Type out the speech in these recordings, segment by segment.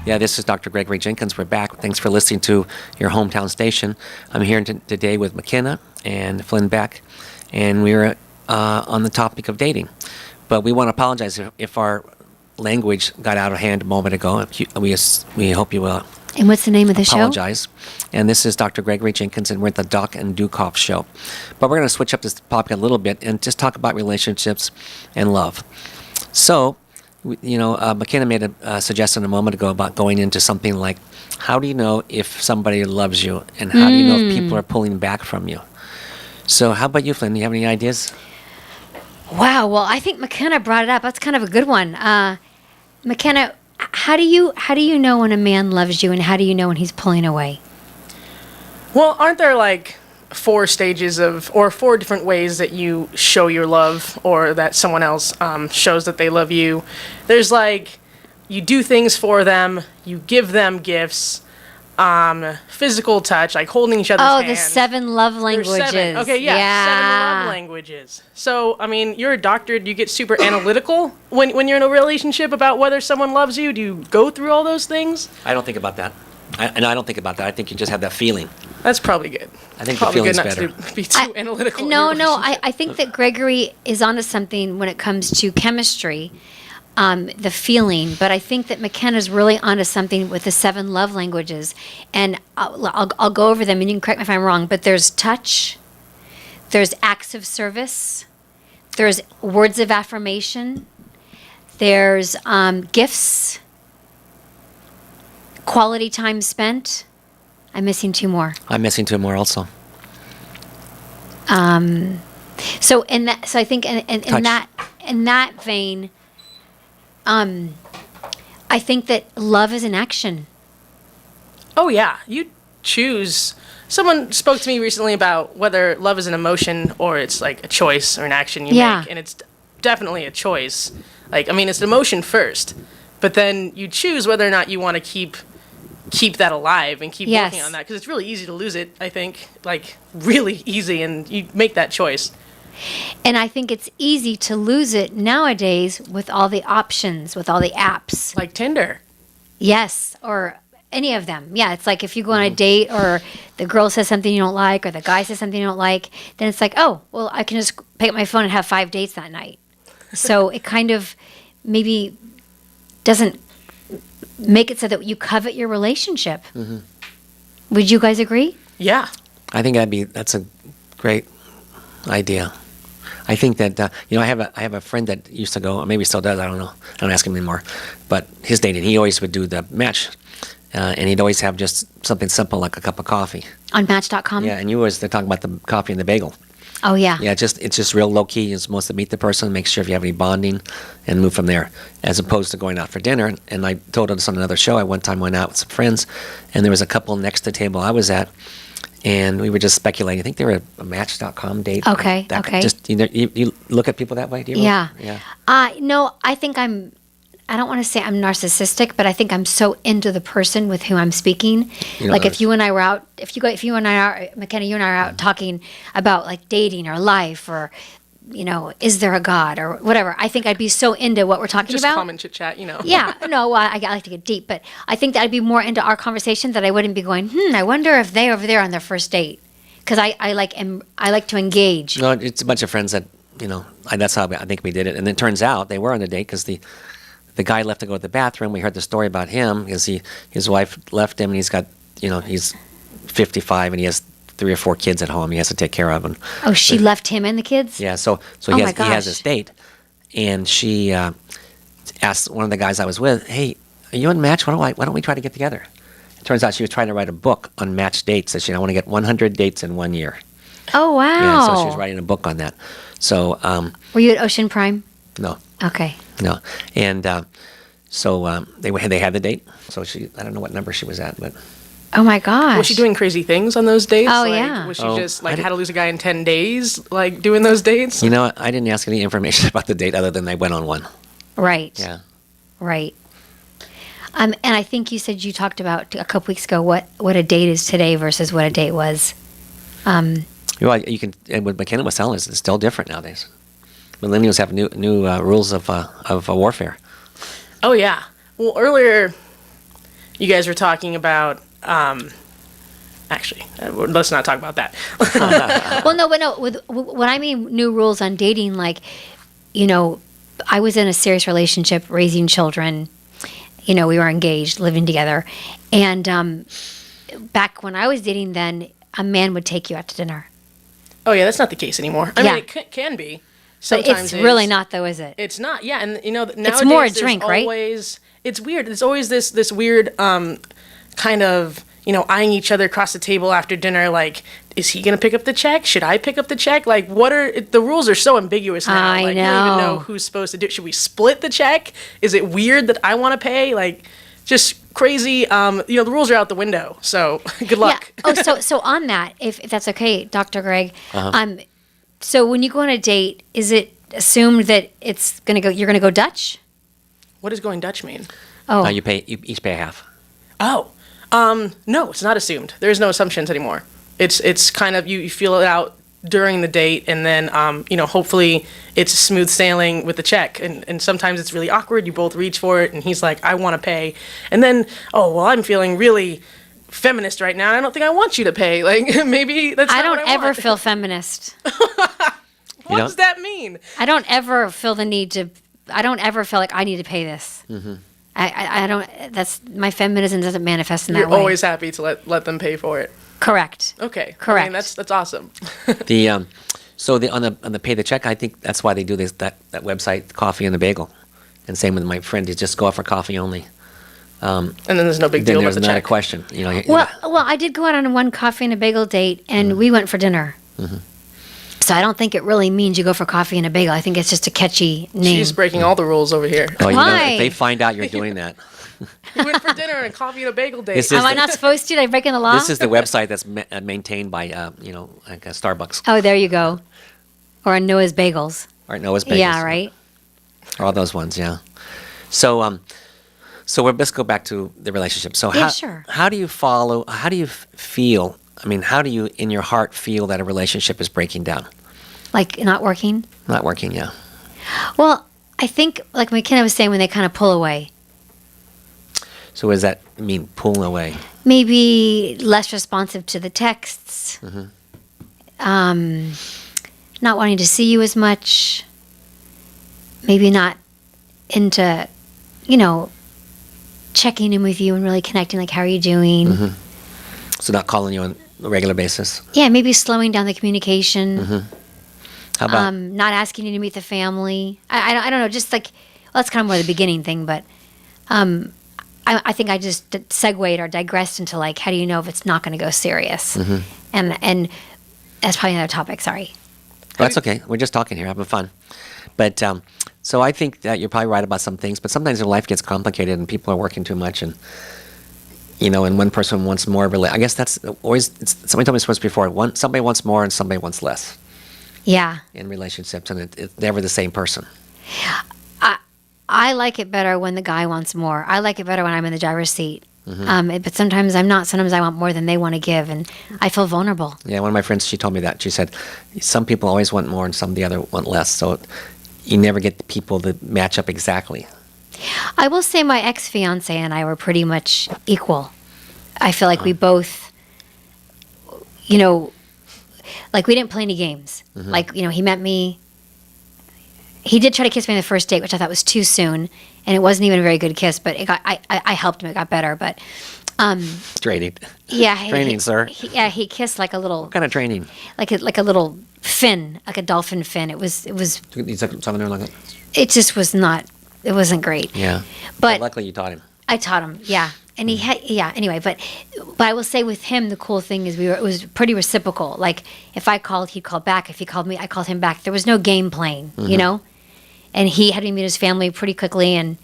Yeah, this is Dr. Gregory Jenkins. We're back. Thanks for listening to your hometown station. I'm here today with McKenna and Flynn Beck, and we're on the topic of dating. But we want to apologize if our language got out of hand a moment ago. We hope you will. And what's the name of the show? Apologize. And this is Dr. Gregory Jenkins, and we're at the Doc Dukov show. But we're going to switch up this topic a little bit and just talk about relationships and love. So, McKenna made a suggestion a moment ago about going into something like, how do you know if somebody loves you, and how do you know if people are pulling back from you? So how about you, Flynn? Do you have any ideas? Wow. Well, I think McKenna brought it up. That's kind of a good one. McKenna, how do you know when a man loves you, and how do you know when he's pulling away? Well, aren't there like 4 stages or 4 different ways that you show your love, or that someone else shows that they love you? There's like, you do things for them, you give them gifts, physical touch, like holding each other's hands. Oh, the 7 love languages. There's 7. Okay, yeah, 7 love languages. So, I mean, you're a doctor. Do you get super analytical when you're in a relationship about whether someone loves you? Do you go through all those things? I don't think about that. I don't think about that. I think you just have that feeling. That's probably good. I think probably the feeling's good not better. to be too analytical. No, I think that Gregory is onto something when it comes to chemistry, the feeling. But I think that McKenna's really onto something with the 7 love languages. And I'll go over them, and you can correct me if I'm wrong. But there's touch, there's acts of service, there's words of affirmation, there's gifts, quality time spent. I'm missing 2 more. I'm missing 2 more also. So I think in that vein, I think that love is an action. Oh, yeah. You choose. Someone spoke to me recently about whether love is an emotion or it's like a choice or an action you make. And it's definitely a choice. Like, I mean, it's an emotion first, but then you choose whether or not you want to keep that alive and keep working on that, because it's really easy to lose it, I think, like really easy, and you make that choice. And I think it's easy to lose it nowadays with all the options, with all the apps. Like Tinder. Yes, or any of them. Yeah, it's like if you go on a date, or the girl says something you don't like, or the guy says something you don't like, then it's like, oh, well, I can just pick up my phone and have 5 dates that night. So it kind of maybe doesn't make it so that you covet your relationship. Mm-hmm. Would you guys agree? Yeah. I think that's a great idea. I think that I have a friend that used to go, or maybe still does. I don't know. I don't ask him anymore. But his dating, he always would do the match, and he'd always have just something simple like a cup of coffee on Match.com. Yeah, and they're talking about the coffee and the bagel. Oh yeah. Yeah, it's just real low key. You're supposed to meet the person, make sure if you have any bonding, and move from there, as opposed to going out for dinner. And I told this on another show. I one time went out with some friends, and there was a couple next to the table I was at, and we were just speculating. I think they were a Match.com date. Okay. Okay. Just you look at people that way, do you? Yeah. Yeah. No, I think I don't want to say I'm narcissistic, but I think I'm so into the person with whom I'm speaking. Like if you and I were out, McKenna, you and I are out talking about like dating or life, or, is there a God or whatever, I think I'd be so into what we're talking about. Just common chit chat, Yeah, no, I like to get deep, but I think that I'd be more into our conversation, that I wouldn't be going, I wonder if they over there on their first date. Because I like to engage. No, it's a bunch of friends that, that's how I think we did it. And it turns out they were on a date because the guy left to go to the bathroom. We heard the story about him because his wife left him, and he's got, he's 55 and he has 3 or 4 kids at home he has to take care of. And oh, she left him and the kids? Yeah, so he has this date, and she asked one of the guys I was with, "Hey, are you on Match? Why don't we try to get together?" It turns out she was trying to write a book on match dates. That I want to get 100 dates in 1 year. Oh wow! Yeah, so she was writing a book on that. So were you at Ocean Prime? No. Okay. No, and so they had the date. So I don't know what number she was at, but. Oh my gosh. Was she doing crazy things on those dates? Oh, like, yeah. Was she just like how to lose a guy in 10 days, like doing those dates? I didn't ask any information about the date other than they went on one. Right. Yeah. Right. And I think you said you talked about a couple weeks ago what a date is today versus what a date was. Well, you can. And what McKenna was telling us, it's still different nowadays. Millennials have new rules of warfare. Oh yeah. Well, earlier you guys were talking about. Actually, let's not talk about that. Well, no, but no. When I mean new rules on dating, like, I was in a serious relationship, raising children. We were engaged, living together, and back when I was dating, then a man would take you out to dinner. Oh yeah, that's not the case anymore. I mean, it can be. But it's really not, though, is it? It's not. Yeah, and nowadays it's more a drink, right? It's weird. There's always this weird kind of eyeing each other across the table after dinner. Like, is he gonna pick up the check? Should I pick up the check? Like, the rules are so ambiguous now. I know. You don't even know who's supposed to do it. Should we split the check? Is it weird that I want to pay? Like, just crazy. The rules are out the window. So good luck. Yeah. Oh, so on that, if that's okay, Dr. Greg. So when you go on a date, is it assumed that you're gonna go Dutch? What does going Dutch mean? Oh, You each pay half. Oh, no, it's not assumed. There's no assumptions anymore. It's kind of you feel it out during the date, and then hopefully it's smooth sailing with the check. And sometimes it's really awkward. You both reach for it, and he's like, "I want to pay," and then I'm feeling really feminist right now. I don't think I want you to pay. Like, maybe that's. I not don't what I ever want. feel feminist. What does that mean? I don't ever feel the need to. I don't ever feel like I need to pay this. Mm-hmm. I don't. That's my feminism doesn't manifest in that way. You're always happy to let them pay for it. Correct. Okay. Correct. I mean, that's awesome. On the pay the check, I think that's why they do that website, Coffee and the Bagel, and same with my friend. You just go out for coffee only. And then there's no big deal Then with there's the not check. a question. Well, I did go out on one coffee and a bagel date, and we went for dinner. Mm-hmm. So I don't think it really means you go for coffee and a bagel. I think it's just a catchy name. She's breaking all the rules over here. Why? If they find out you're doing that. We went for dinner and coffee and a bagel date. Am I not supposed to? Did I break in the law? This is the website that's maintained by, like a Starbucks. Oh, there you go. Or on Noah's Bagels. Or Noah's Bagels. Yeah, right. All those ones, yeah. So, let's go back to the relationship. So, sure. How do you feel? I mean, how do you, in your heart, feel that a relationship is breaking down? Like not working? Not working, yeah. Well, I think, like McKenna was saying, when they kind of pull away. So, what does that mean, pulling away? Maybe less responsive to the texts. Mm-hmm. Not wanting to see you as much. Maybe not into, checking in with you and really connecting, like, how are you doing? Mm-hmm. So, not calling you on a regular basis? Yeah, maybe slowing down the communication. Mm-hmm. How about? Not asking you to meet the family. I don't know, just like, well, that's kind of more the beginning thing, but I think I just segued or digressed into, like, how do you know if it's not going to go serious? Mm-hmm. And that's probably another topic, sorry. Well, that's okay. We're just talking here, having fun. But so I think that you're probably right about some things, but sometimes your life gets complicated and people are working too much, and and one person wants more. I guess that's always. Somebody told me this before. Somebody wants more and somebody wants less. Yeah. In relationships, and it's never the same person. I like it better when the guy wants more. I like it better when I'm in the driver's seat. Mm-hmm. But sometimes I'm not. Sometimes I want more than they want to give, and I feel vulnerable. Yeah, one of my friends, she told me that. She said, some people always want more and some the other want less. So you never get the people that match up exactly. I will say my ex-fiance and I were pretty much equal. I feel like we both, like we didn't play any games. Mm-hmm. Like, he met me. He did try to kiss me on the first date, which I thought was too soon. And it wasn't even a very good kiss, but I helped him. It got better. But Training. yeah, Training, sir. He kissed like a little. What kind of training? Like a little fin, like a dolphin fin. It was. Something there like that? It just was not. It wasn't great. Yeah. But luckily you taught him. I taught him. Yeah, and he had. Yeah. Anyway, but I will say with him, the cool thing is it was pretty reciprocal. Like if I called, he'd call back. If he called me, I called him back. There was no game playing, And he had me meet his family pretty quickly, and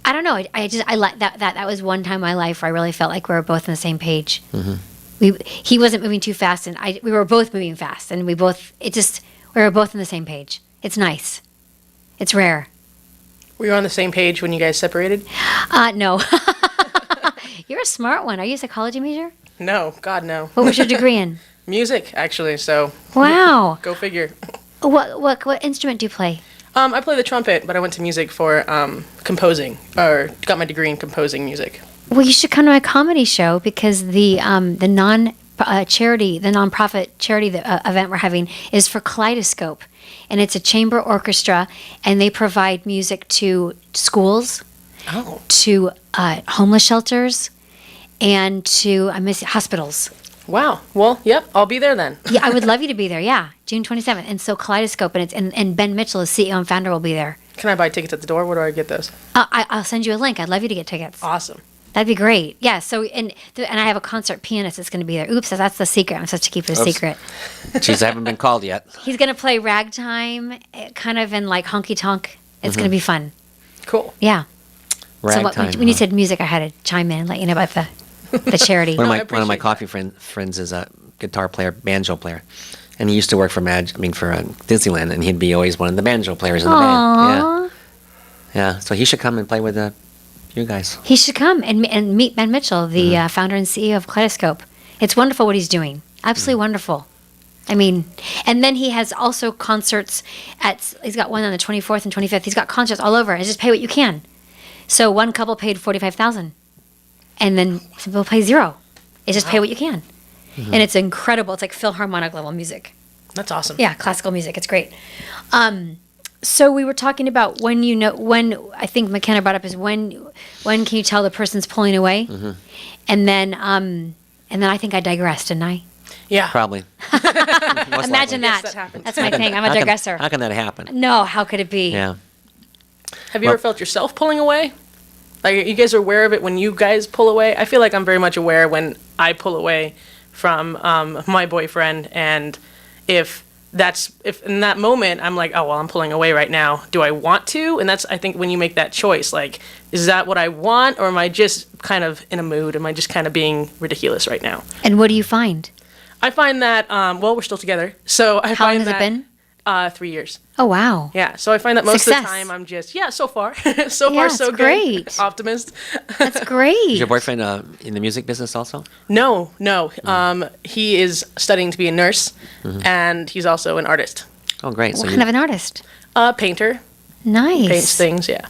I don't know. I like that. That was one time in my life where I really felt like we were both on the same page. Mm-hmm. He wasn't moving too fast, and we were both moving fast, and we were both on the same page. It's nice. It's rare. Were you on the same page when you guys separated? No. You're a smart one. Are you a psychology major? No, God no. What was your degree in? Music, actually. So. Wow. Go figure. What instrument do you play? I play the trumpet, but I went to music for composing, or got my degree in composing music. Well, you should come to my comedy show because the nonprofit charity event we're having is for Kaleidoscope, and it's a chamber orchestra, and they provide music to schools, to homeless shelters, and to hospitals. Wow. Well, yep, I'll be there then. Yeah, I would love you to be there. Yeah, June 27th, and so Kaleidoscope, and Ben Mitchell, as CEO and founder, will be there. Can I buy tickets at the door? Where do I get those? I'll send you a link. I'd love you to get tickets. Awesome. That'd be great. Yeah. So and I have a concert pianist that's going to be there. Oops, that's the secret. I'm supposed to keep it a secret. Jeez, I haven't been called yet. He's going to play ragtime, kind of in like honky tonk. It's going to be fun. Cool. Yeah. Ragtime. So when you said music, I had to chime in and let you know about the charity. One I of my appreciate coffee friends is a guitar player, banjo player, and he used to work for Disneyland, and he'd be always one of the banjo players in the band. Yeah. So he should come and play with you guys. He should come and meet Ben Mitchell, the founder and CEO of Kaleidoscope. It's wonderful what he's doing. Absolutely wonderful. I mean, and then he has also concerts he's got one on the 24th and 25th. He's got concerts all over. And just pay what you can. So one couple paid $45,000, and then some people pay $0. It's just pay what you can. And it's incredible. It's like Philharmonic level music. That's awesome. Yeah, classical music. It's great. So we were talking about when I think McKenna brought up is when can you tell the person's pulling away, and then I think I digressed, didn't I? Yeah. Probably. Imagine Yes, that. that happens. That's my thing. I'm a digressor. How can that happen? No, how could it be? Yeah. Have you ever felt yourself pulling away? Like, you guys are aware of it when you guys pull away? I feel like I'm very much aware when I pull away from my boyfriend, and if in that moment I'm like, oh, well, I'm pulling away right now. Do I want to? And that's, I think, when you make that choice, like, is that what I want, or am I just kind of in a mood? Am I just kind of being ridiculous right now? And what do you find? I find that, well, we're still together. So I How long find has that, it been? 3 years. Oh, wow. Yeah, so I find that most Success. of the time I'm just, so far. so Yeah, far, it's so good. great. Optimist. That's great. Is your boyfriend in the music business also? No. He is studying to be a nurse, and he's also an artist. Oh, great. What kind of an artist? Painter. Nice. Paints things, yeah.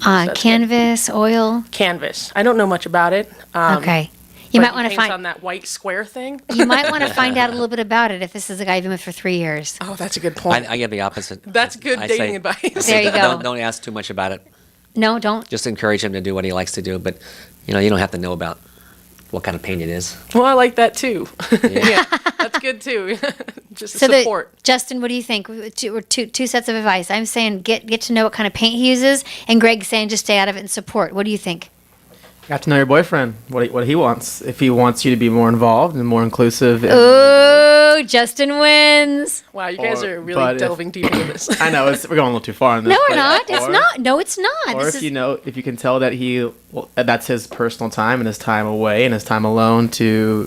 that's Canvas, oil. Canvas. I don't know much about it. Okay. You but might want to he paints find. on that white square thing. You might want to find out a little bit about it if this is a guy you've been with for 3 years. Oh, that's a good point. I get the opposite. That's good I dating say- advice. There you go. Don't ask too much about it. No, don't. Just encourage him to do what he likes to do, but you don't have to know about what kind of paint it is. Well, I like that too. Yeah. Yeah, that's good too. Just So support. Justin, what do you think? Two sets of advice. I'm saying get to know what kind of paint he uses, and Greg's saying just stay out of it and support. What do you think? Got to know your boyfriend, what he wants. If he wants you to be more involved and more inclusive. Oh, Justin wins. Wow, you guys Or- are really but if- delving deep into this. I know we're going a little too far on this. No, we're but- not. It's or- not. No, it's not. Or This if is- if you can tell that that's his personal time and his time away and his time alone to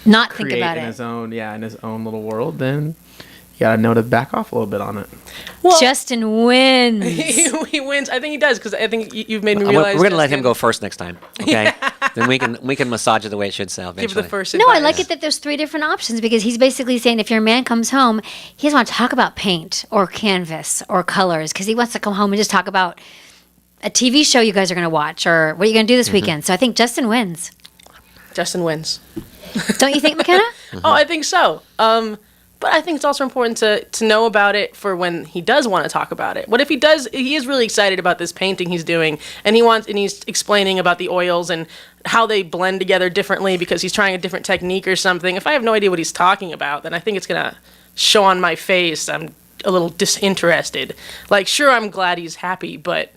not think create about in it. his own in his own little world, then you gotta know to back off a little bit on it. Well, Justin wins. he wins. I think he does, because I think you've made me We're realize. going to let him Justin, go first next time, okay? Then we can massage it the way it should sound Give eventually. the first No, I advice. like it that there's 3 different options, because he's basically saying if your man comes home, he doesn't want to talk about paint or canvas or colors, because he wants to come home and just talk about a TV show you guys are going to watch or what are you going to do this weekend. So I think Justin wins. Justin wins. Don't you think, McKenna? Oh, I think so. But I think it's also important to know about it for when he does want to talk about it. What if he is really excited about this painting he's doing, and he's explaining about the oils and how they blend together differently because he's trying a different technique or something. If I have no idea what he's talking about, then I think it's going to show on my face I'm a little disinterested. Like, sure, I'm glad he's happy, but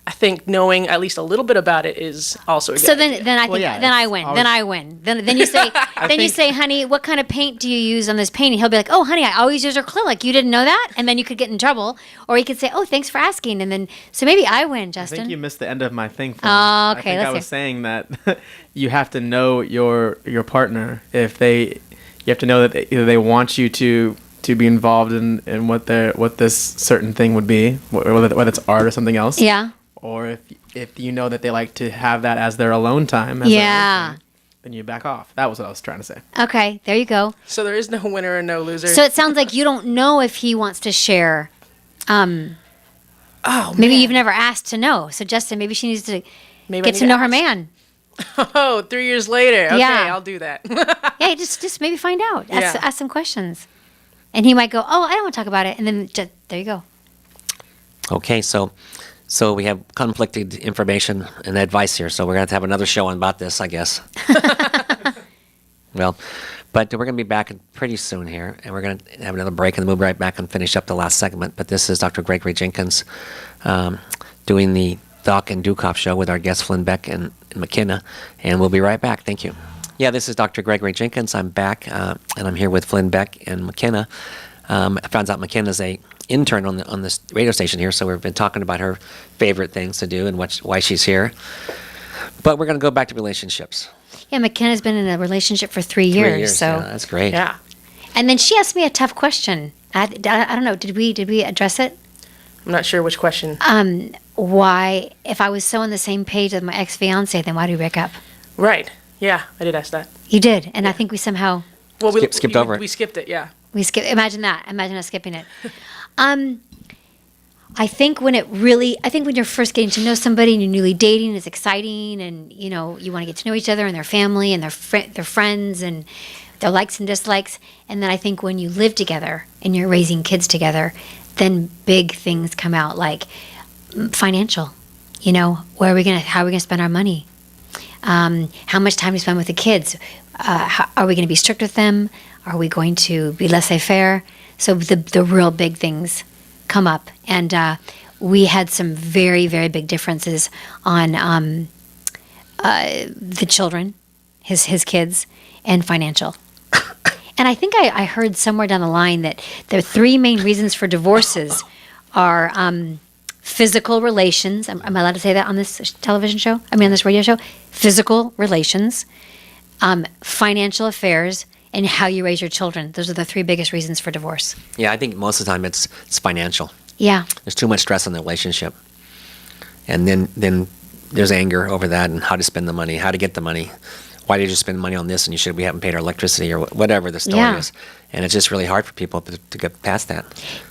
I think knowing at least a little bit about it is also a good So idea. then I think yeah, then I it's win. always- Then I win. Then you say you say, honey, what kind of paint do you use on this painting? He'll be like, oh, honey, I always use acrylic. You didn't know that? And then you could get in trouble. Or he could say, oh, thanks for asking. And then so maybe I win, I Justin. think you missed the end of my thing. Flynn. Oh, okay, I think let's I was hear. saying that you have to know your partner. You have to know that either they want you to be involved in what this certain thing would be, whether it's art or something else. Yeah. Or if you know that they like to have that as their alone time. As their own Yeah. thing, then you back off. That was what I was trying to say. Okay, there you go. So there is no winner and no loser. So it sounds like you don't know if he wants to share. oh, Maybe man. you've never asked to know. So Justin, maybe she needs to Maybe I Get need to know her ask. man. Oh, 3 years later. Okay, Yeah. I'll do that. Yeah, just maybe find out. Yeah. Ask some questions. And he might go, oh, I don't want to talk about it. And then just, there you go. Okay, so we have conflicted information and advice here, so we're going to have another show on about this, I guess. Well, but we're going to be back pretty soon here, and we're going to have another break, and then we'll be right back and finish up the last segment. But this is Dr. Gregory Jenkins doing the Doc and Dukov show with our guests Flynn, Beck, and McKenna, and we'll be right back. Thank you. Yeah, this is Dr. Gregory Jenkins. I'm back, and I'm here with Flynn, Beck, and McKenna. I found out McKenna's a intern on this radio station here, so we've been talking about her favorite things to do and why she's here. But we're going to go back to relationships. Yeah, McKenna's been in a relationship for 3 years. 3 years, So, yeah, that's great. Yeah. and then she asked me a tough question. I don't know. Did we address it? I'm not sure which question. Why, if I was so on the same page with my ex-fiance, then why do we break up? Right. Yeah, I did ask that. You did, and I think we somehow Well, Skipped over it. We skipped it, yeah. we skip. Imagine that. Imagine us skipping it. I think when you're first getting to know somebody and you're newly dating, it's exciting, and you want to get to know each other and their family and their friends and their likes and dislikes. And then I think when you live together and you're raising kids together, then big things come out like financial. How are we gonna spend our money? How much time do we spend with the kids? Are we going to be strict with them? Are we going to be laissez-faire? So the real big things come up, and we had some very, very big differences on the children, his kids, and financial. And I think I heard somewhere down the line that the three main reasons for divorces are physical relations. Am I allowed to say that on this television show? I mean, on this radio show? Physical relations, financial affairs, and how you raise your children. Those are the three biggest reasons for divorce. Yeah, I think most of the time it's financial. Yeah. There's too much stress on the relationship. And then there's anger over that and how to spend the money, how to get the money. Why did you spend money on this and we haven't paid our electricity or whatever the story Yeah. is. And it's just really hard for people to get past that.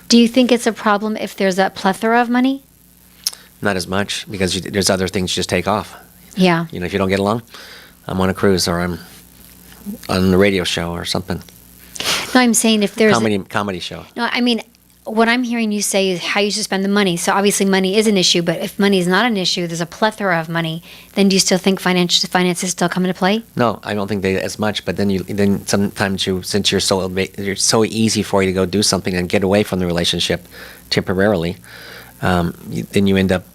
Do you think it's a problem if there's a plethora of money? Not as much because there's other things you just take off. Yeah. If you don't get along, I'm on a cruise or I'm on a radio show or something. No, I'm saying if there's... Comedy show. No, I mean, what I'm hearing you say is how you should spend the money. So obviously money is an issue, but if money is not an issue, there's a plethora of money, then do you still think finances still come into play? No, I don't think they as much. But then sometimes since you're so easy for you to go do something and get away from the relationship temporarily, then you end up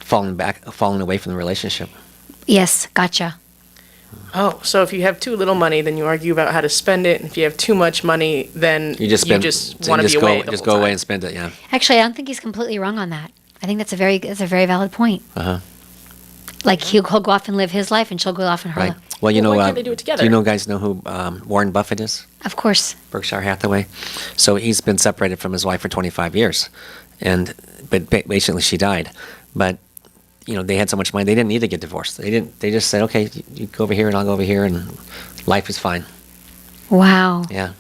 falling away from the relationship. Yes, gotcha. Oh, so if you have too little money, then you argue about how to spend it. And if you have too much money, then You just want to be away the just whole go away time. and spend it. Yeah. Actually, I don't think he's completely wrong on that. I think that's a very valid point. Uh-huh. Like he'll go off and live his life, and she'll go off and her Right. life. Well, why can't they do it together? Do you guys know who Warren Buffett is? Of course. Berkshire Hathaway. So he's been separated from his wife for 25 years, but basically she died. But they had so much money they didn't need to get divorced. They just said, okay, you go over here and I'll go over here, and life is fine. Wow. Yeah.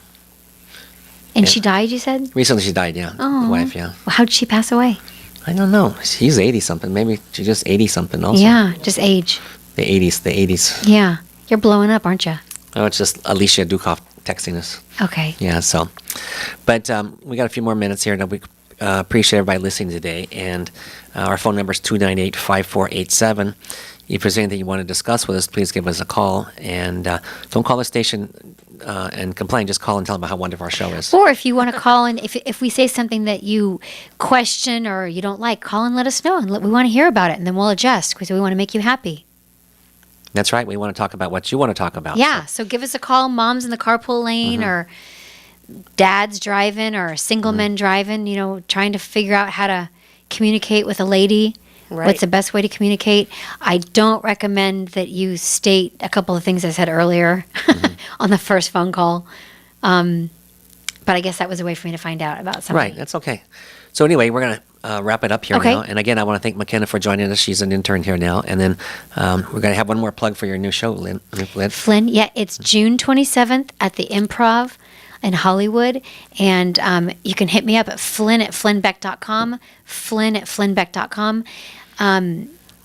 And Yeah. she died, you said? Recently she died. Yeah. Oh. The wife. Yeah. Well, how did she pass away? I don't know. He's 80 something. Maybe she's just 80 something. Also. Yeah, just age. The 80s. Yeah. You're blowing up, aren't you? Oh, it's just Alicia Dukov texting us. Okay. Yeah, so. But we got a few more minutes here, and we appreciate everybody listening today. And our phone number is 298-5487. If there's anything you want to discuss with us, please give us a call. And don't call the station and complain. Just call and tell them how wonderful our show is. Or if you want to call and if we say something that you question or you don't like, call and let us know. And we want to hear about it, and then we'll adjust because we want to make you happy. That's right. We want to talk about what you want to talk about. Yeah, so give us a call. Mom's in the carpool lane or dad's driving or single men driving, trying to figure out how to communicate with a lady. Right. What's the best way to communicate? I don't recommend that you state a couple of things I said earlier on the first phone call. But I guess that was a way for me to find out about something. Right. That's okay. So anyway, we're going to wrap it up here Okay. now. And again, I want to thank McKenna for joining us. She's an intern here now. And then we're going to have one more plug for your new show, Lynn. Flynn, yeah, it's June 27th at the Improv in Hollywood. And you can hit me up at Flynn at FlynnBeck.com, Flynn at FlynnBeck.com.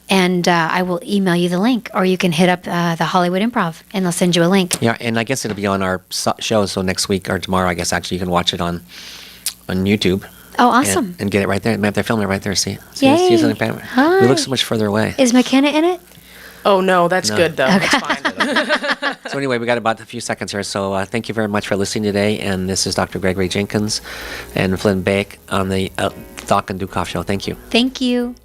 and I will email you the link, or you can hit up the Hollywood Improv, and they'll send you a link. Yeah, and I guess it'll be on our show, so next week or tomorrow, I guess, actually, you can watch it on YouTube. Oh, awesome. And get it right there. They're filming it right there. See? Yay. Something? Hi. We look so much further away. Is McKenna in it? Oh, no, that's No. good, though. That's fine. So anyway, we got about a few seconds here. So thank you very much for listening today. And this is Dr. Gregory Jenkins and Flynn Beck on the Doc and Dukov show. Thank you. Thank you.